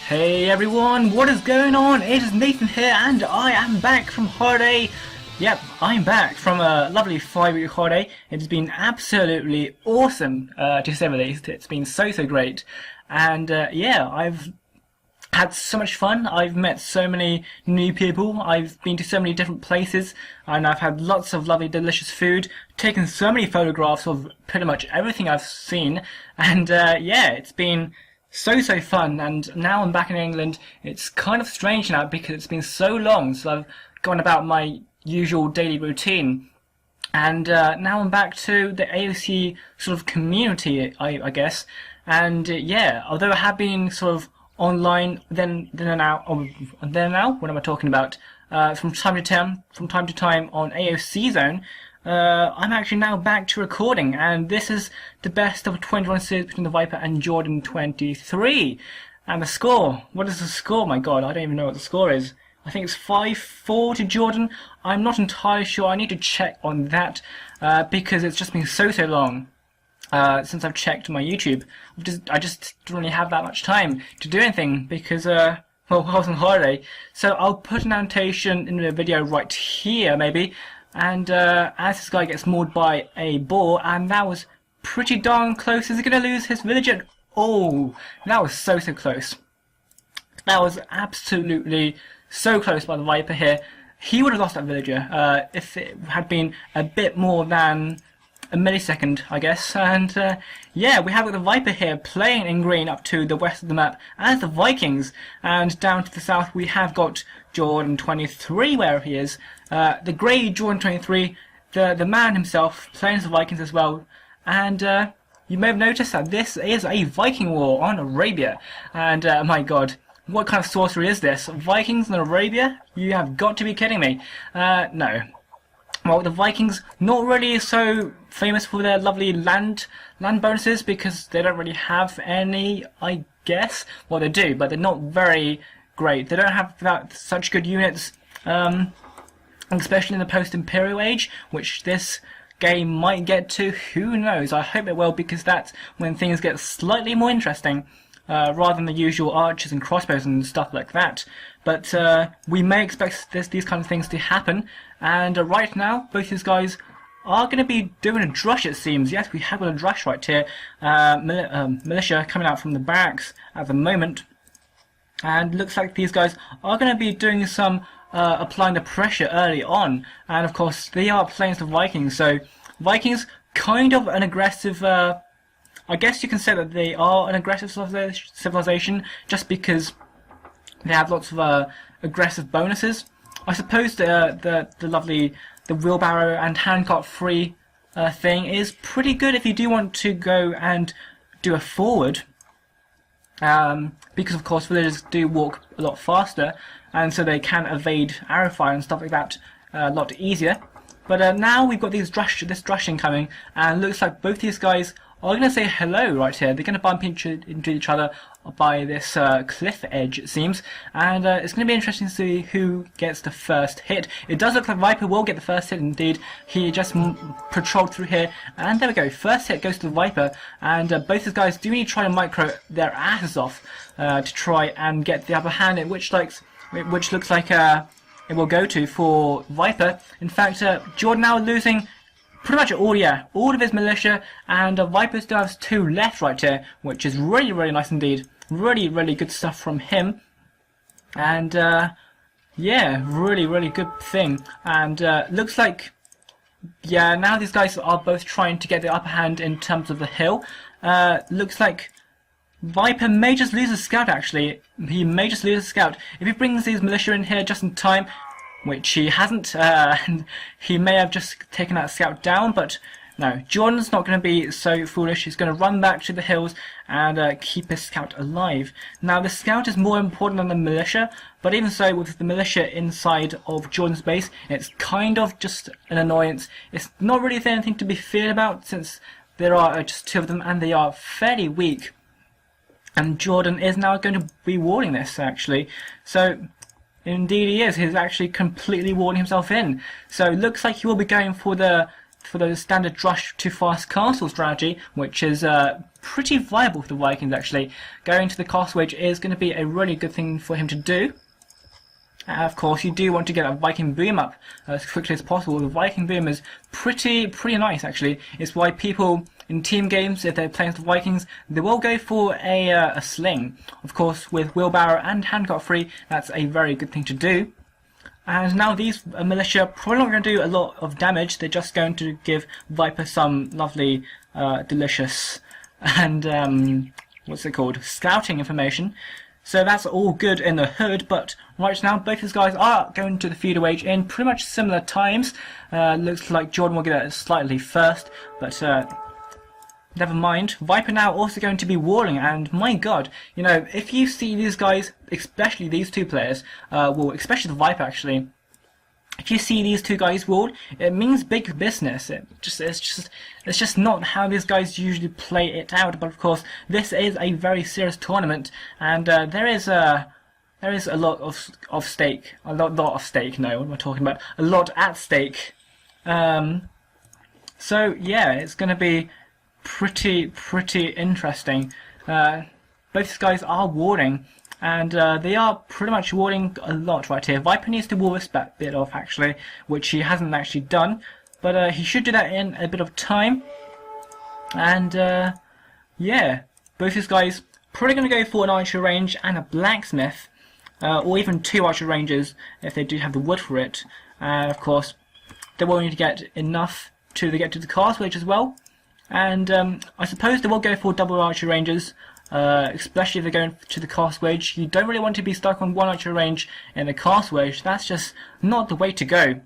Hey everyone, what is going on? It is Nathan here and I am back from holiday. Yep, I'm back from a lovely 5-week holiday. It's been absolutely awesome, to say the least. It's been so great. And yeah, I've had so much fun. I've met so many new people. I've been to so many different places and I've had lots of lovely delicious food, taken so many photographs of pretty much everything I've seen, and yeah, it's been so fun. And now I'm back in England. It's kind of strange now because it's been so long since I've gone about my usual daily routine, and now I'm back to the AOC sort of community, I guess. And yeah, although I have been sort of online then and now, what am I talking about? From time to time on AOC Zone, I'm actually now back to recording, and this is the best of 21 series between the Viper and Jordan 23. And the score, what is the score? My god, I don't even know what the score is. I think it's 5-4 to Jordan. I'm not entirely sure. I need to check on that because it's just been so long since I've checked my YouTube. I just don't really have that much time to do anything because well, I was on holiday. So I'll put an annotation in the video right here maybe. And as this guy gets mauled by a boar, and that was pretty darn close. Is he going to lose his villager? Oh, that was so close. That was absolutely so close by the Viper here. He would have lost that villager if it had been a bit more than a millisecond, I guess. And yeah, we have got the Viper here playing in green up to the west of the map as the Vikings, and down to the south we have got Jordan 23, where he is. The grey Jordan 23, the man himself, playing as the Vikings as well. And you may have noticed that this is a Viking war on Arabia. And my god, what kind of sorcery is this? Vikings in Arabia? You have got to be kidding me. No. Well, the Vikings not really so famous for their lovely land bonuses because they don't really have any, I guess. Well, they do, but they're not very great. They don't have such good units, especially in the post-Imperial age, which this game might get to. Who knows? I hope it will, because that's when things get slightly more interesting, rather than the usual archers and crossbows and stuff like that. But we may expect these kind of things to happen. And right now, both these guys are going to be doing a drush, it seems. Yes, we have got a drush right here. Militia coming out from the barracks at the moment. And looks like these guys are going to be doing some applying the pressure early on. And of course, they are playing as the Vikings. So, Vikings, kind of an aggressive... I guess you can say that they are an aggressive civilization just because they have lots of aggressive bonuses. I suppose the wheelbarrow and handcart free thing is pretty good if you do want to go and do a forward, because of course villagers do walk a lot faster, and so they can evade arrow fire and stuff like that a lot easier. But now we've got this drushing coming, and it looks like both these guys are going to say hello right here. They're going to bump into each other by this cliff edge, it seems. And it's going to be interesting to see who gets the first hit. It does look like Viper will get the first hit indeed. He just patrolled through here. And there we go. First hit goes to the Viper. And both these guys do need to try to micro their asses off to try and get the upper hand, which looks like it will go to for Viper. In fact, Jordan now losing pretty much all of his militia, and Viper still has 2 left right here, which is really nice indeed. Really good stuff from him. And yeah, really good thing. And looks like, yeah, now these guys are both trying to get the upper hand in terms of the hill. Looks like Viper may just lose a scout, actually. He may just lose a scout. If he brings these militia in here just in time, which he hasn't, he may have just taken that scout down, but no, Jordan's not going to be so foolish. He's going to run back to the hills and keep his scout alive. Now, the scout is more important than the militia, but even so, with the militia inside of Jordan's base, it's kind of just an annoyance. It's not really anything to be feared about, since there are just 2 of them, and they are fairly weak. And Jordan is now going to be walling this, actually. So, indeed he is. He's actually completely walling himself in. So, it looks like he will be going for the for the standard rush to fast castle strategy, which is pretty viable for the Vikings actually. Going to the castle age is going to be a really good thing for him to do. Of course, you do want to get a Viking boom up as quickly as possible. The Viking boom is pretty nice actually. It's why people in team games, if they're playing with the Vikings, they will go for a sling. Of course, with wheelbarrow and handcart free, that's a very good thing to do. And now these militia probably not going to do a lot of damage. They're just going to give Viper some lovely, delicious, and what's it called, scouting information. So that's all good in the hood, but right now both these guys are going to the feudal age in pretty much similar times. Looks like Jordan will get it slightly first, but never mind. Viper now also going to be warring, and my god, you know, if you see these guys, especially these two players, well, especially the Viper actually, if you see these two guys walled, it means big business. It's just not how these guys usually play it out. But of course, this is a very serious tournament, and there is a lot of stake. A lot of stake. No, what am I talking about? A lot at stake. So yeah, it's going to be pretty interesting. Both these guys are warding. And they are pretty much warding a lot right here. Viper needs to ward this bit off actually, which he hasn't actually done, but he should do that in a bit of time. And yeah, both these guys probably going to go for an archer range and a blacksmith, or even two archer ranges if they do have the wood for it. And of course, they will need to get enough to get to the castle age as well. And I suppose they will go for double archer ranges. Especially if they're going to the castle age. You don't really want to be stuck on one archer range in the castle age. That's just not the way to go.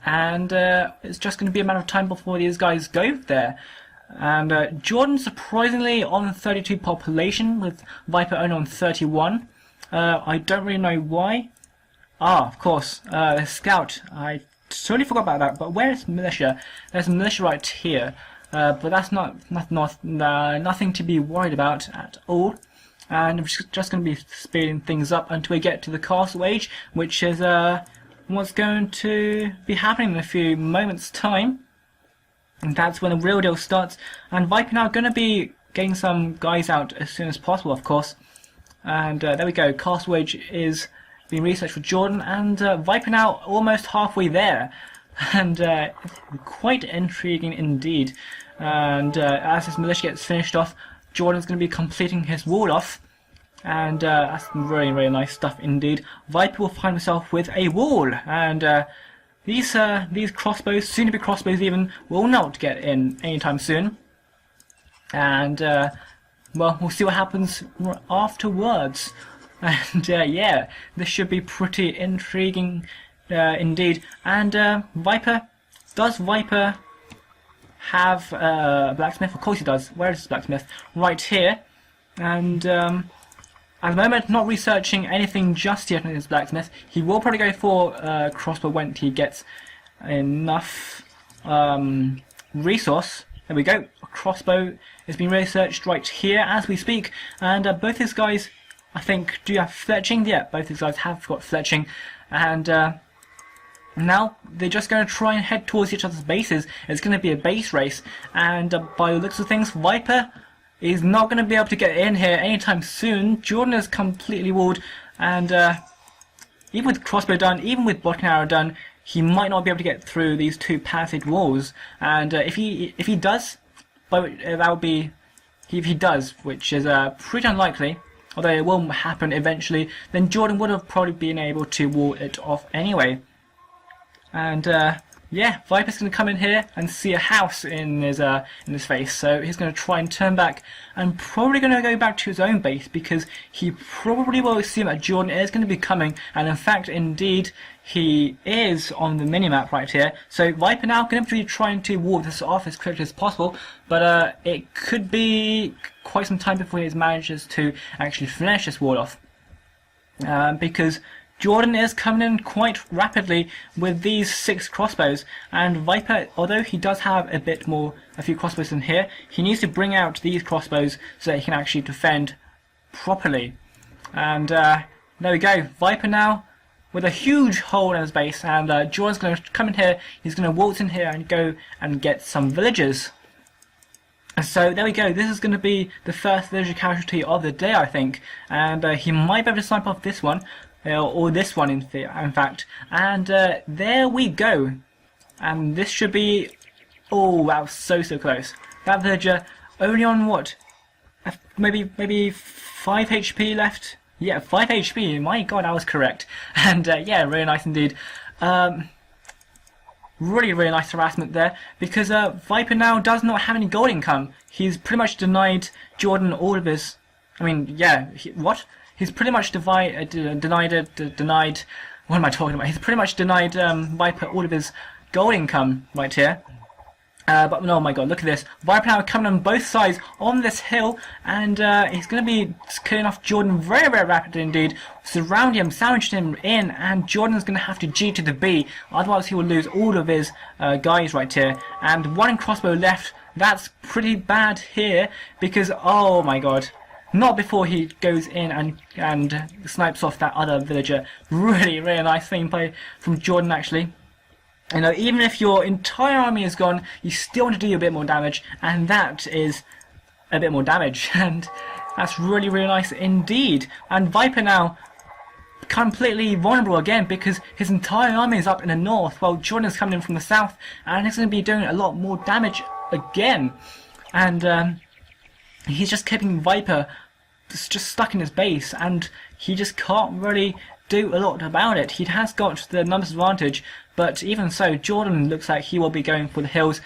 And it's just going to be a matter of time before these guys go there. And Jordan surprisingly on 32 population, with Viper only on 31. I don't really know why. Ah, of course, the scout. I totally forgot about that. But where is militia? There's a militia right here. But that's nothing to be worried about at all. And I'm just going to be speeding things up until we get to the castle age, which is what's going to be happening in a few moments' time. And that's when the real deal starts. And Viper now going to be getting some guys out as soon as possible, of course. And there we go. Castle age is being researched for Jordan, and Viper now almost halfway there. And quite intriguing indeed. And as this militia gets finished off, Jordan's going to be completing his wall off, and that's really nice stuff indeed. Viper will find himself with a wall, and these crossbows, soon to be crossbows even, will not get in anytime soon. And well, we'll see what happens afterwards. And yeah, this should be pretty intriguing. Indeed. And Viper, does Viper have a blacksmith? Of course he does. Where is his blacksmith? Right here. And at the moment, not researching anything just yet on his blacksmith. He will probably go for crossbow when he gets enough resource. There we go. A crossbow is being researched right here as we speak. And both these guys, I think, do have fletching. Yeah, both these guys have got fletching. And now they're just going to try and head towards each other's bases. It's going to be a base race, and by the looks of things, Viper is not going to be able to get in here anytime soon. Jordan is completely walled, and even with crossbow done, even with bow and arrow done, he might not be able to get through these two palisade walls. And if he does, that would be if he does, which is pretty unlikely. Although it will happen eventually, then Jordan would have probably been able to wall it off anyway. And yeah, Viper's going to come in here and see a house in his face, so he's going to try and turn back and probably going to go back to his own base, because he probably will assume that Jordan is going to be coming, and in fact, indeed, he is on the minimap right here. So Viper now going to be trying to ward this off as quickly as possible, but it could be quite some time before he manages to actually finish this ward off, because Jordan is coming in quite rapidly with these 6 crossbows, and Viper, although he does have a few crossbows in here, he needs to bring out these crossbows so that he can actually defend properly. And there we go, Viper now with a huge hole in his base, and Jordan's going to come in here. He's going to waltz in here and go and get some villagers. And so there we go. This is going to be the first villager casualty of the day, I think, and he might be able to snipe off this one, or this one in fact. And there we go. And this should be. Oh, that was so close. That villager only on what? Maybe 5 HP left. Yeah, 5 HP. My God, I was correct. And yeah, really nice indeed. Really nice harassment there, because Viper now does not have any gold income. He's pretty much denied Jordan all of his. I mean, yeah. What? He's pretty much denied. What am I talking about? He's pretty much denied Viper all of his gold income right here. But oh my God, look at this. Viper now coming on both sides on this hill, and he's going to be killing off Jordan very rapidly indeed. Surround him, sandwich him in, and Jordan's going to have to G to the B, otherwise he will lose all of his guys right here. And one crossbow left. That's pretty bad here, because oh my God. Not before he goes in and snipes off that other villager. Really nice thing play from Jordan actually. You know, even if your entire army is gone, you still want to do a bit more damage, and that is a bit more damage, and that's really nice indeed. And Viper now completely vulnerable again, because his entire army is up in the north, while Jordan is coming in from the south, and he's going to be doing a lot more damage again. And he's just keeping Viper just stuck in his base, and he just can't really do a lot about it. He has got the numbers advantage, but even so, Jordan looks like he will be going for the hills,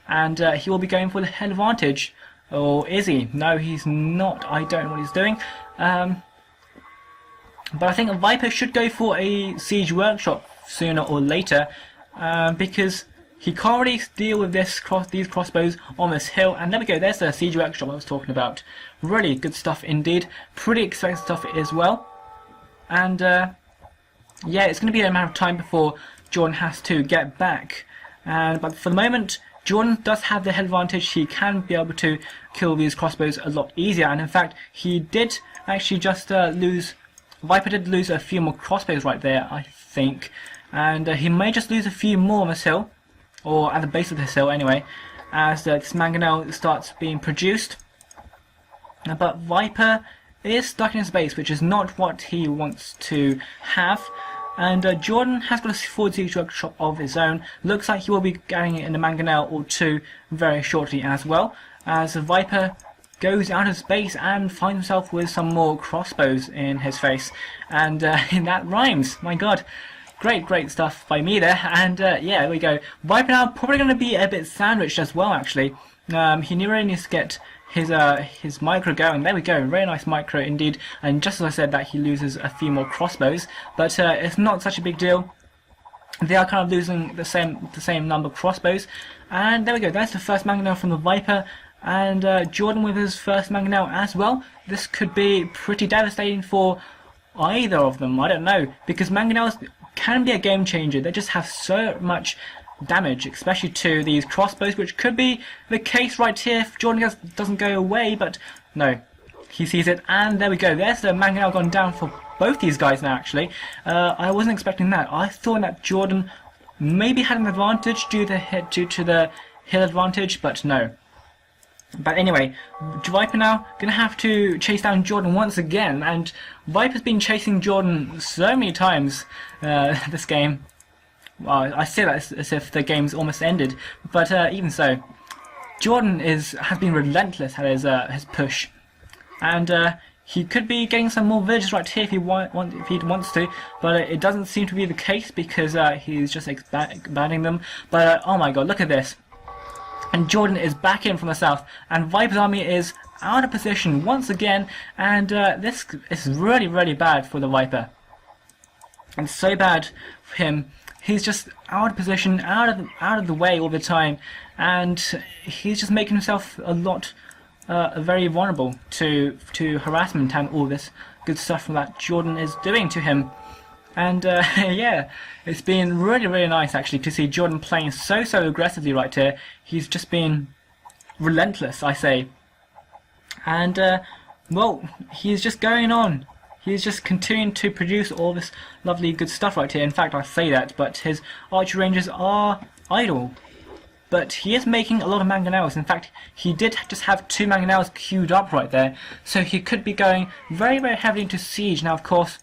and he will be going for the hill advantage. Or is he? No, he's not. I don't know what he's doing. But I think Viper should go for a siege workshop sooner or later, because he can't really deal with these crossbows on this hill. And there we go, there's the siege workshop I was talking about. Really good stuff indeed. Pretty expensive stuff as well. And yeah, it's going to be a matter of time before Jordan has to get back. But for the moment, Jordan does have the head advantage. He can be able to kill these crossbows a lot easier. And in fact, he did actually just lose. Viper did lose a few more crossbows right there, I think. And he may just lose a few more on this hill, or at the base of this hill anyway, as this mangonel starts being produced. But Viper is stuck in his base, which is not what he wants to have. And Jordan has got a forward siege workshop of his own. Looks like he will be getting it in a mangonel or two very shortly as well, as Viper goes out of space and finds himself with some more crossbows in his face. And that rhymes, my God. Great stuff by me there. And yeah, there we go. Viper now probably going to be a bit sandwiched as well, actually. He really needs to get his micro going. There we go, very nice micro indeed. And just as I said, that he loses a few more crossbows, but it's not such a big deal. They are kind of losing the same number of crossbows. And there we go, that's the first mangonel from the Viper. And Jordan with his first mangonel as well. This could be pretty devastating for either of them, I don't know, because mangonels can be a game changer. They just have so much damage, especially to these crossbows, which could be the case right here if Jordan doesn't go away, but no, he sees it. And there we go, there's the mangonel gone down for both these guys now actually. I wasn't expecting that. I thought that Jordan maybe had an advantage due to the hill advantage, but no. But anyway, Viper now gonna have to chase down Jordan once again, and Viper's been chasing Jordan so many times this game. Well, I say that as if the game's almost ended, but even so, Jordan has been relentless at his push, and he could be getting some more villagers right here if he wants to, but it doesn't seem to be the case because he's just expanding them. But oh my God, look at this! And Jordan is back in from the south, and Viper's army is out of position once again, and this is really bad for the Viper. It's so bad for him. He's just out of position, out of the way all the time, and he's just making himself a lot very vulnerable to harassment and all this good stuff that Jordan is doing to him. And yeah, it's been really nice actually to see Jordan playing so aggressively right here. He's just been relentless, I say. And well, he's just going on he's just continuing to produce all this lovely good stuff right here. In fact, I say that, but his archery ranges are idle. But he is making a lot of mangonels. In fact, he did just have 2 mangonels queued up right there, so he could be going very, very heavily into siege. Now, of course,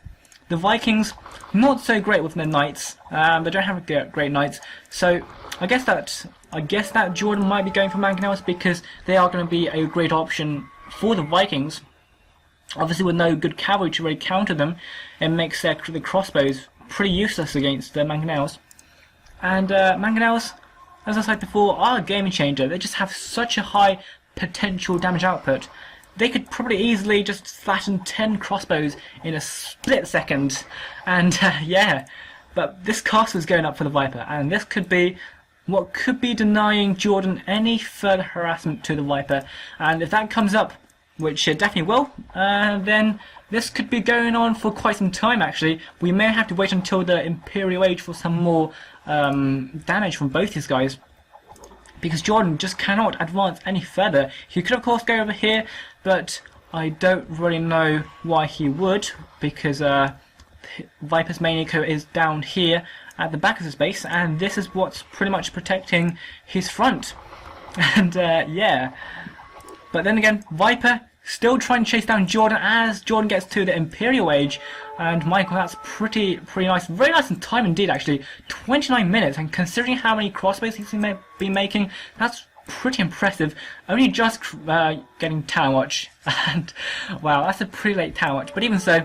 the Vikings, not so great with their knights. They don't have great knights, so I guess that Jordan might be going for mangonels because they are going to be a great option for the Vikings. Obviously, with no good cavalry to really counter them, it makes the crossbows pretty useless against the mangonels. And mangonels, as I said before, are a game changer. They just have such a high potential damage output. They could probably easily just flatten 10 crossbows in a split second. And yeah, but this castle is going up for the Viper, and this could be what could be denying Jordan any further harassment to the Viper. And if that comes up, which it definitely will, then this could be going on for quite some time actually. We may have to wait until the Imperial Age for some more damage from both these guys, because Jordan just cannot advance any further. He could of course go over here, but I don't really know why he would, because Viper's main eco is down here at the back of his base, and this is what's pretty much protecting his front. And yeah, but then again, Viper still trying to chase down Jordan as Jordan gets to the Imperial Age. And Michael, that's pretty nice, very nice in time indeed actually. 29 minutes, and considering how many crossbows he's been making, that's pretty impressive. Only just getting Tower Watch, and wow, that's a pretty late Tower Watch, but even so,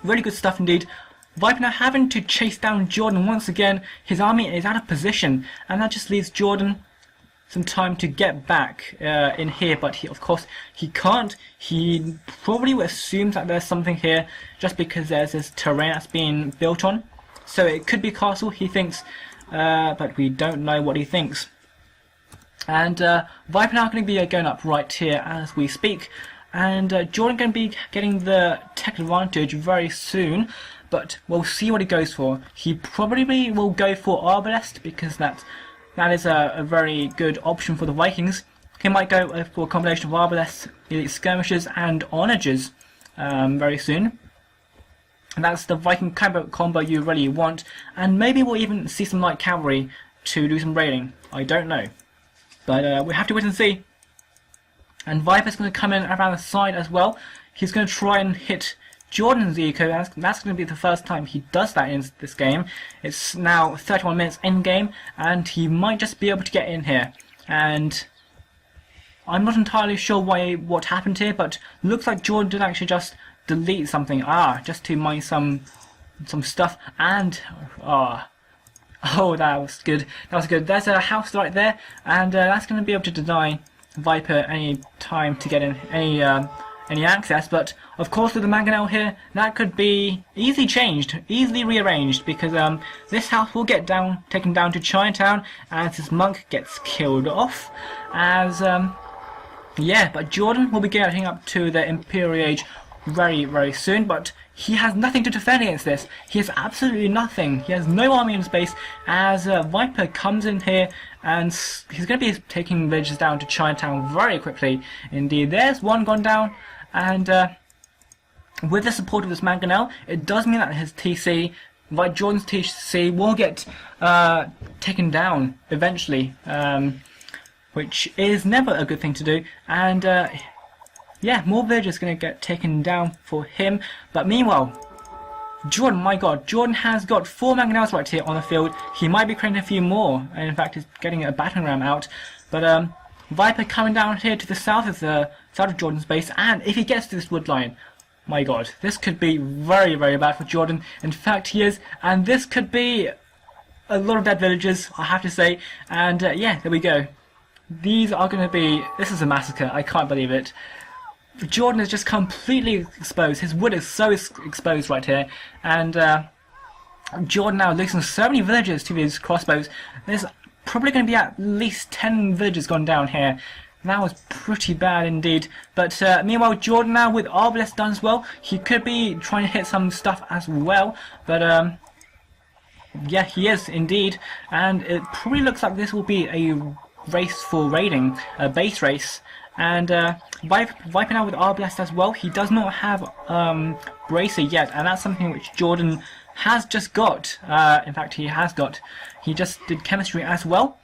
really good stuff indeed. Viper now having to chase down Jordan once again. His army is out of position, and that just leaves Jordan some time to get back in here, but of course he can't. He probably assumes that there's something here just because there's this terrain that's being built on, so it could be a castle, he thinks, but we don't know what he thinks. And Viper now going to be going up right here as we speak, and Jordan going to be getting the tech advantage very soon, but we'll see what he goes for. He probably will go for Arbalest because that is a very good option for the Vikings. He might go for a combination of Arbalest, Elite Skirmishers and Onagers very soon. And that's the Viking combo you really want, and maybe we'll even see some light cavalry to do some raiding. I don't know, but we have to wait and see. And Viper's going to come in around the side as well. He's going to try and hit Jordan's eco. That's going to be the first time he does that in this game. It's now 31 minutes in game, and he might just be able to get in here. And I'm not entirely sure what happened here, but looks like Jordan did actually just delete something. Just to mine some stuff. And oh, that was good. That was good. There's a house right there, and that's going to be able to deny Viper any time to get in any access. But of course with the mangonel here, that could be easily changed, easily rearranged, because this house will get taken down to Chinatown as this monk gets killed off. As yeah, but Jordan will be getting up to the Imperial Age very, very soon, but he has nothing to defend against this. He has absolutely nothing. He has no army in space as Viper comes in here, and he's going to be taking villages down to Chinatown very quickly indeed. There's one gone down, and with the support of this mangonel, it does mean that his TC, like Jordan's TC, will get taken down eventually, which is never a good thing to do. And yeah, more villages going to get taken down for him. But meanwhile, Jordan, my god, Jordan has got 4 mangonels right here on the field. He might be creating a few more, and in fact he's getting a battering ram out. But Viper coming down here to the south of Jordan's base, and if he gets to this wood line, my god, this could be very, very bad for Jordan. In fact, he is, and this could be a lot of dead villagers, I have to say. And yeah, there we go. These are going to be, this is a massacre, I can't believe it. Jordan is just completely exposed. His wood is so exposed right here, and Jordan now losing so many villagers to these crossbows. There's probably going to be at least 10 villages gone down here. That was pretty bad indeed. But meanwhile, Jordan now with Arbalest done as well. He could be trying to hit some stuff as well, but yeah, he is indeed. And it probably looks like this will be a race for raiding, a base race. And Viper now with Arbalest as well. He does not have Bracer yet, and that's something which Jordan has just got. In fact, he has got. He just did chemistry as well.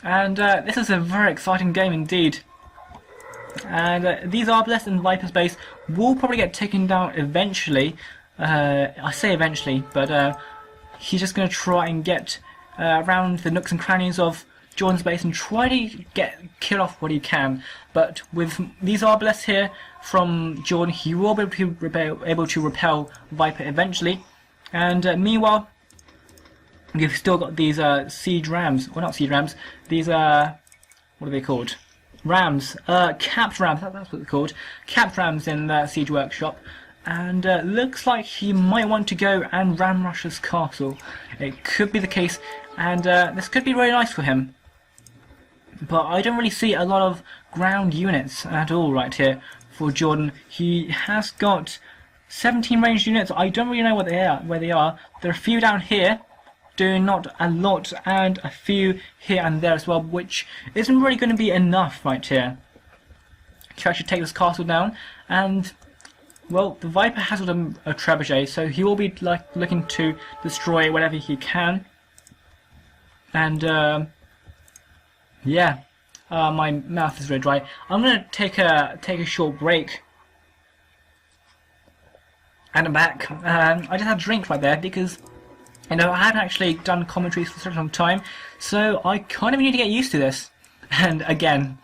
And this is a very exciting game indeed. And these Arbalest and Viper's base will probably get taken down eventually. I say eventually, but he's just going to try and get around the nooks and crannies of Jordan's base and try to kill off what he can. But with these Arbalests here from Jordan, he will be able to repel Viper eventually. And meanwhile, you've still got these siege rams, well, not siege rams, these what are they called? Rams, capped rams, that's what they're called, capped rams in the siege workshop. And looks like he might want to go and ram rush this castle. It could be the case, and this could be really nice for him. But I don't really see a lot of ground units at all right here for Jordan. He has got 17 ranged units. I don't really know where they are. There are a few down here, doing not a lot, and a few here and there as well, which isn't really going to be enough right here to actually take this castle down. And well, the Viper has got a trebuchet, so he will be looking to destroy whatever he can. And yeah, my mouth is very dry. I'm gonna take a short break. And I'm back. I just had a drink right there because, you know, I haven't actually done commentaries for such a long time, so I kind of need to get used to this. And again.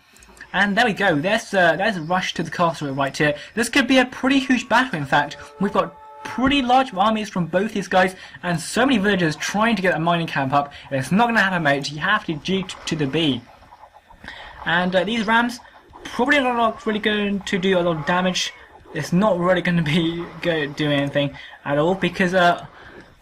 And there we go, there's a rush to the castle right here. This could be a pretty huge battle, in fact. We've got pretty large armies from both these guys, and so many villagers trying to get a mining camp up. It's not going to happen, mate. You have to G to the B. And these rams, probably not really going to do a lot of damage. It's not really going to be doing anything at all, because,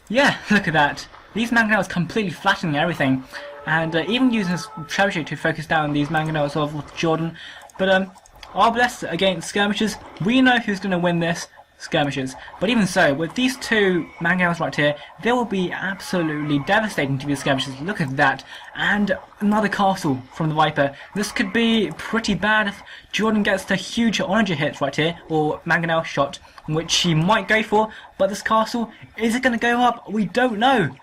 yeah, look at that. These mangonels completely flattening everything. And even using his trebuchet to focus down these mangonels of Jordan. But Arbalest against skirmishers, we know who's going to win this, skirmishers. But even so, with these two mangonels right here, they will be absolutely devastating to the skirmishers. Look at that. And another castle from the Viper. This could be pretty bad if Jordan gets the huge onager hit right here, or mangonel shot, which he might go for. But this castle, is it going to go up? We don't know.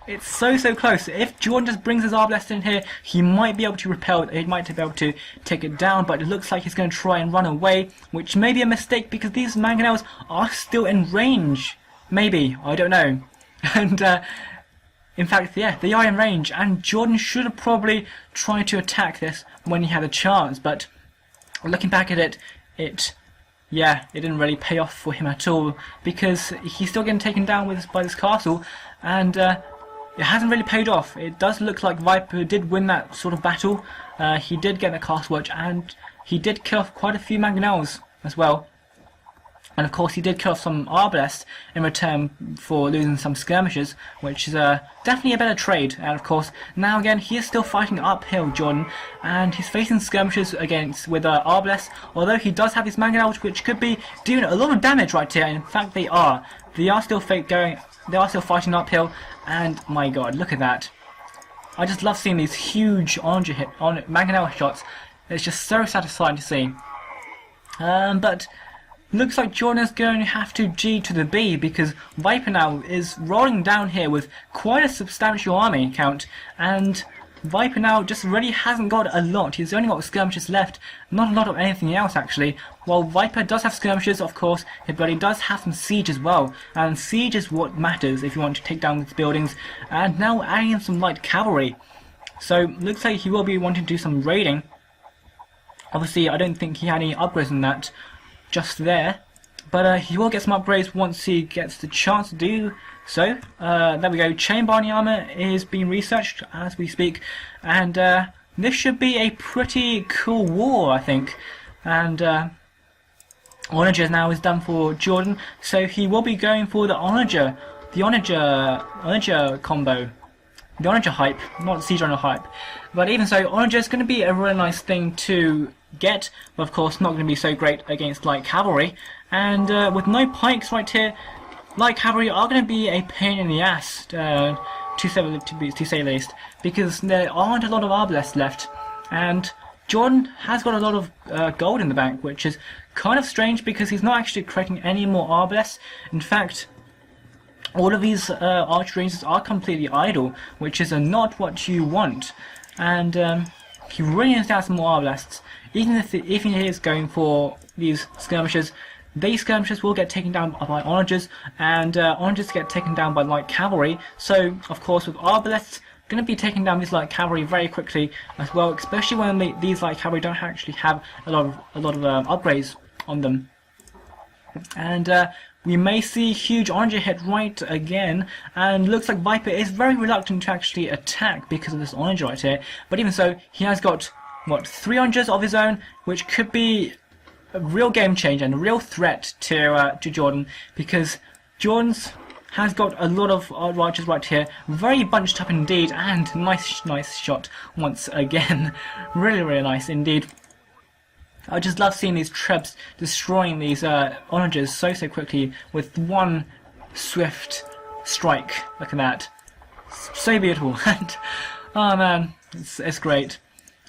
It's so close. If Jordan just brings his Arbalest in here, he might be able to repel it. He might be able to take it down, but it looks like he's going to try and run away, which may be a mistake because these mangonels are still in range. Maybe, I don't know. And in fact, yeah, they are in range, and Jordan should have probably tried to attack this when he had a chance. But looking back at it didn't really pay off for him at all, because he's still getting taken down by this castle, and it hasn't really paid off. It does look like Viper did win that sort of battle. He did get the castle watch, and he did kill off quite a few mangonels as well. And of course he did kill off some Arbalest in return for losing some skirmishers, which is definitely a better trade. And of course, now again, he is still fighting uphill, Jordan, and he's facing skirmishers with Arbalest, although he does have these mangonels, which could be doing a lot of damage right here. And in fact, they are. They are still fighting uphill, and my god, look at that. I just love seeing these huge mangonel shots. It's just so satisfying to see. But looks like Jordan is going to have to G to the B, because Viper now is rolling down here with quite a substantial army count, and Viper now just really hasn't got a lot. He's only got skirmishers left, not a lot of anything else actually. While Viper does have skirmishers, of course, but he does have some siege as well, and siege is what matters if you want to take down these buildings. And now adding in some light cavalry, so looks like he will be wanting to do some raiding. Obviously, I don't think he had any upgrades on that just there, but he will get some upgrades once he gets the chance to do so. There we go. Chain binding armor is being researched as we speak, and this should be a pretty cool war, I think. And onager now is done for Jordan, so he will be going for the onager combo. The onager hype, not siege runner hype. But even so, onager is going to be a really nice thing to get, but of course not going to be so great against light cavalry. And with no pikes right here, light cavalry are going to be a pain in the ass, to say the least, because there aren't a lot of Arbalest left. And Jordan has got a lot of gold in the bank, which is kind of strange because he's not actually creating any more arbalests. In fact, all of these archer ranges are completely idle, which is not what you want. And he really needs to have some more arbalests. Even if he is going for these skirmishers, these skirmishers will get taken down by onagers, and onagers get taken down by light cavalry. So, of course, with arbalests, going to be taking down these light cavalry very quickly as well, especially when these light cavalry don't actually have a lot of upgrades on them. And we may see huge onager hit right again, and looks like Viper is very reluctant to actually attack because of this onager right here. But even so, he has got what, 3 onagers of his own, which could be a real game changer and a real threat to Jordan, because Jordan's has got a lot of archers right here, very bunched up indeed, and nice shot once again. Really nice indeed. I just love seeing these trebs destroying these onagers so quickly with one swift strike. Look at that, so beautiful. And oh man, it's great.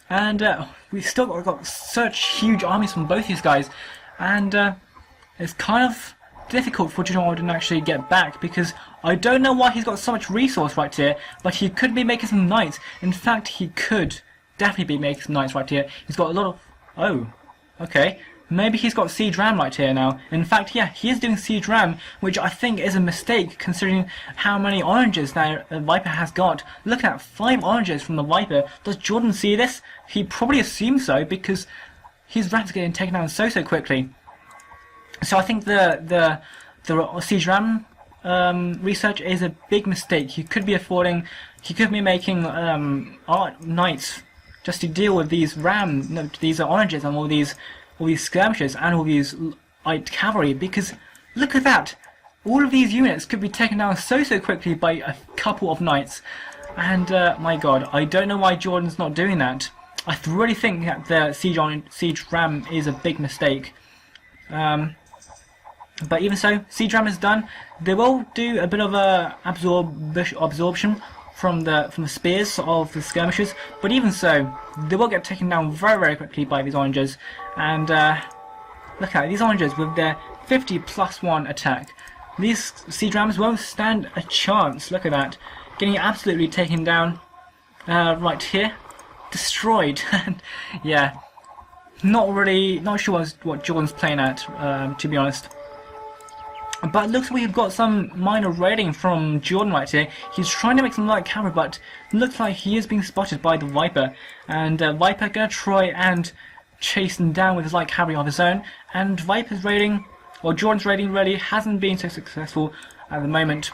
And we've still got such huge armies from both these guys, and it's kind of difficult for Jordan to actually get back, because I don't know why he's got so much resource right here, but he could be making some knights. In fact, he could definitely be making some knights right here. He's got a lot of... oh, okay. Maybe he's got siege ram right here now. In fact, yeah, he is doing siege ram, which I think is a mistake considering how many onagers that Viper has got. Look at that, 5 onagers from the Viper. Does Jordan see this? He probably assumes so, because his rams are getting taken down so quickly. So I think the siege ram research is a big mistake. He could be making knights just to deal with these these onagers and all these skirmishers and all these light cavalry, because look at that, all of these units could be taken down so quickly by a couple of knights. And my god, I don't know why Jordan's not doing that. I really think that the siege ram is a big mistake. But even so, siege ram is done. They will do a bit of a absorption from the spears of the skirmishers, but even so, they will get taken down very quickly by these onagers. And look at these onagers with their 50+1 attack. These siege rams won't stand a chance. Look at that, getting absolutely taken down right here, destroyed. Yeah, not sure what Jordan's playing at, to be honest. But it looks like we've got some minor raiding from Jordan right here. He's trying to make some light cavalry, but looks like he is being spotted by the Viper. And Viper gonna try and chase him down with his light cavalry of his own. And Viper's raiding, or Jordan's raiding, really hasn't been so successful at the moment.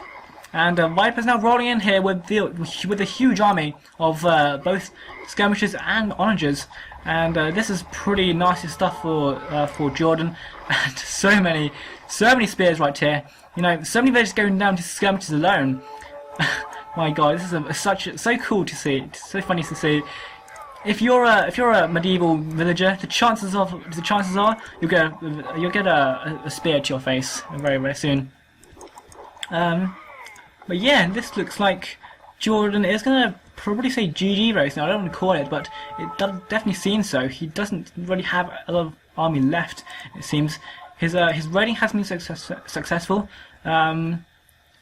And Viper's now rolling in here with a huge army of both skirmishers and onagers. And this is pretty nasty stuff for Jordan. And so many spears right here. You know, so many villagers going down to skirmishers alone. My god, this is so cool to see. It's so funny to see. If you're a medieval villager, the chances are you'll get a spear to your face very soon. But yeah, this looks like Jordan is gonna probably say GG very soon. I don't want to call it, but it definitely seems so. He doesn't really have a lot of army left, it seems. His raiding has been successful, and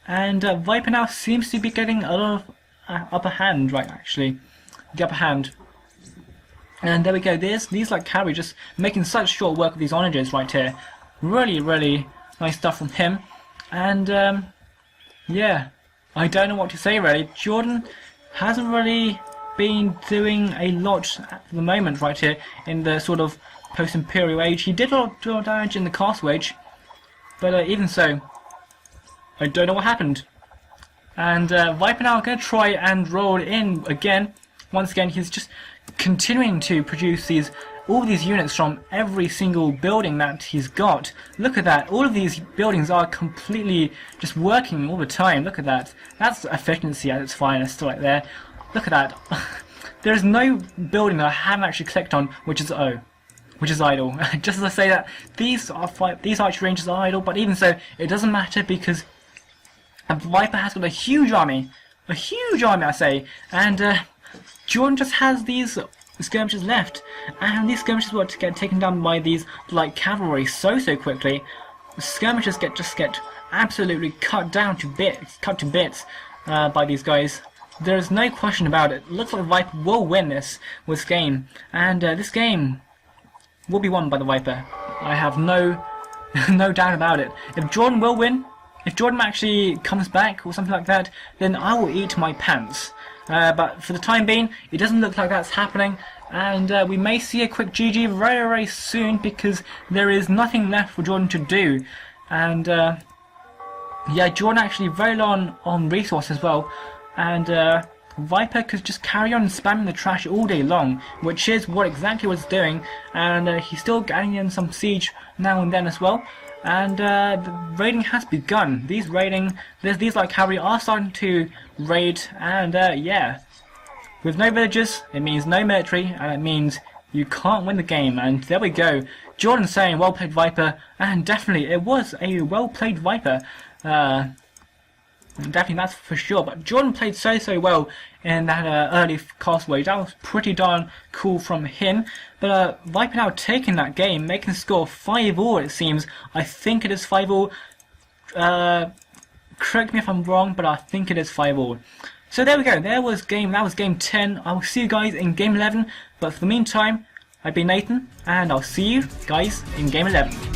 Viper now seems to be getting a lot of upper hand, right? Actually, the upper hand. And there we go. These like cavalry just making such short work of these onagers right here. Really nice stuff from him. And yeah, I don't know what to say really. Jordan hasn't really been doing a lot at the moment right here in the sort of post-imperial age. He did a lot of damage in the castle age, but even so, I don't know what happened. And Viper now going to try and roll in again. Once again, he's just continuing to produce all these units from every single building that he's got. Look at that, all of these buildings are completely just working all the time. Look at that, that's efficiency at its finest right there. Look at that. There's no building that I haven't actually clicked on which is idle. Just as I say that, these archer ranges are idle, but even so, it doesn't matter because Viper has got a huge army I say, and Jordan just has these skirmishers left, and these skirmishers were to get taken down by these light cavalry so quickly. The skirmishers just get absolutely cut to bits by these guys. There is no question about it. Looks like the Viper will win this game, and this game will be won by the Viper. I have no doubt about it. If Jordan will win, if Jordan actually comes back or something like that, then I will eat my pants. But for the time being, it doesn't look like that's happening, and we may see a quick GG very soon, because there is nothing left for Jordan to do. And yeah, Jordan actually very low on resource as well, and Viper could just carry on spamming the trash all day long, which is exactly what it's doing, and he's still getting in some siege now and then as well. And the raiding has begun. These like cavalry are starting to raid, and yeah, with no villagers, it means no military, and it means you can't win the game. And there we go. Jordan saying, "Well played, Viper," and definitely it was a well played Viper. Definitely, that's for sure. But Jordan played so well in that early castle wage. That was pretty darn cool from him. But Viper now taking that game, making the score 5-all. It seems. I think it is 5-all. Correct me if I'm wrong, but I think it is 5-all. So there we go. That was game 10. I will see you guys in game 11. But for the meantime, I've been Nathan, and I'll see you guys in game 11.